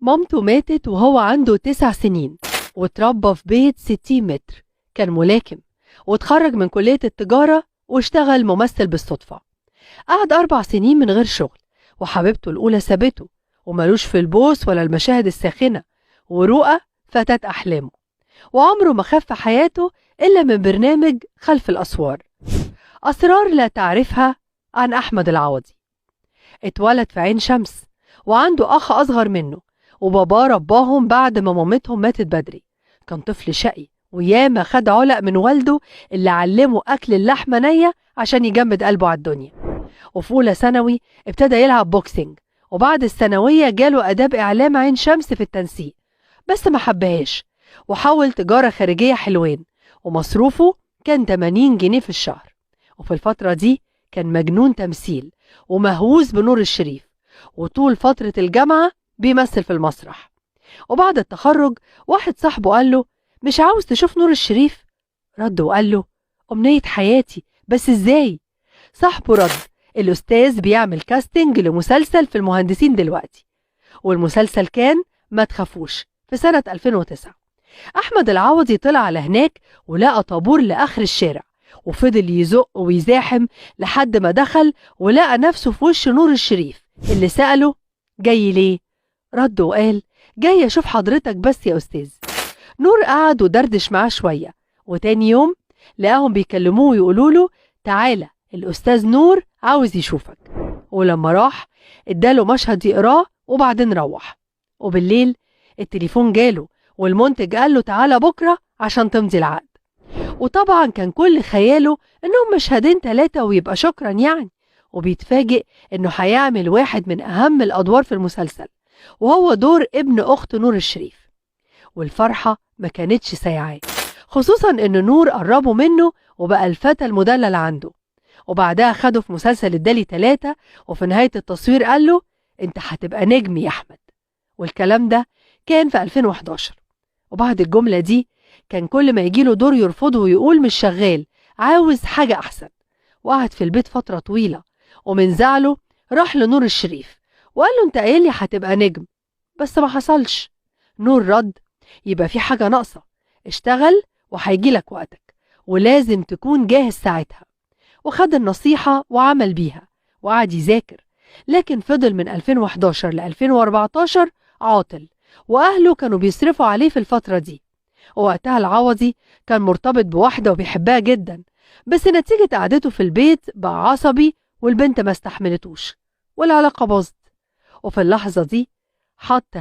مامته ماتت وهو عنده 9 سنين، واتربى في بيت 60 متر. كان ملاكم واتخرج من كلية التجارة واشتغل ممثل بالصدفة. قعد 4 سنين من غير شغل، وحبيبته الأولى سابته وملوش في البوس ولا المشاهد الساخنة، ورؤى فتاة أحلامه، وعمره ما خاف في حياته إلا من برنامج خلف الأسوار. أسرار لا تعرفها عن أحمد العوضي. اتولد في عين شمس وعنده أخ أصغر منه، وباباه رباهم بعد ما مامتهم ماتت بدري. كان طفل شقي وياما خد علق من والده اللي علمه أكل اللحمة نية عشان يجمد قلبه على الدنيا. وفي أولى ثانوي ابتدى يلعب بوكسينج، وبعد الثانوية جاله آداب إعلام عين شمس في التنسيق، بس ما حبهاش وحاول تجارة خارجية حلوين، ومصروفه كان 80 جنيه في الشهر. وفي الفترة دي كان مجنون تمثيل ومهووس بنور الشريف، وطول فترة الجامعة بيمثل في المسرح. وبعد التخرج واحد صاحبه قال له: مش عاوز تشوف نور الشريف؟ رد وقال له: أمنية حياتي، بس إزاي؟ صاحبه رد: الأستاذ بيعمل كاستنج لمسلسل في المهندسين دلوقتي. والمسلسل كان ما تخافوش في سنة 2009. أحمد العوضي طلع على هناك ولقى طابور لآخر الشارع، وفضل يزق ويزاحم لحد ما دخل ولقى نفسه في وش نور الشريف، اللي سأله: جاي ليه؟ رد وقال: جاي أشوف حضرتك بس يا أستاذ. نور قعد ودردش معاه شوية، وتاني يوم لقاهم بيكلموه ويقولوا له: تعالى الأستاذ نور عاوز يشوفك. ولما راح اداله مشهد يقراه وبعدين روح. وبالليل التليفون جاله والمنتج قال له: تعالى بكرة عشان تمضي العقد. وطبعا كان كل خياله انهم مشهدين 3 ويبقى شكرا يعني، وبيتفاجئ انه هيعمل واحد من اهم الادوار في المسلسل، وهو دور ابن اخت نور الشريف. والفرحة ما كانتش سايعاه، خصوصا ان نور قربوا منه وبقى الفتى المدلل عنده. وبعدها خده في مسلسل الدالي 3، وفي نهاية التصوير قال له: انت هتبقى نجم يا احمد. والكلام ده كان في 2011. وبعد الجملة دي كان كل ما يجيله دور يرفضه ويقول مش شغال، عاوز حاجة أحسن. وقعد في البيت فترة طويلة، ومن زعله راح لنور الشريف وقال له: انت قايل لي هتبقى نجم، بس ما حصلش. نور رد: يبقى في حاجة ناقصة، اشتغل وهيجيلك وقتك، ولازم تكون جاهز ساعتها. وخد النصيحة وعمل بيها وقعد يذاكر، لكن فضل من 2011 ل 2014 عاطل، وأهله كانوا بيصرفوا عليه في الفترة دي. ووقتها العوضي كان مرتبط بواحدة وبيحبها جدا، بس نتيجة قعدته في البيت بقى عصبي والبنت ما استحملتوش والعلاقة باظت. وفي اللحظة دي حط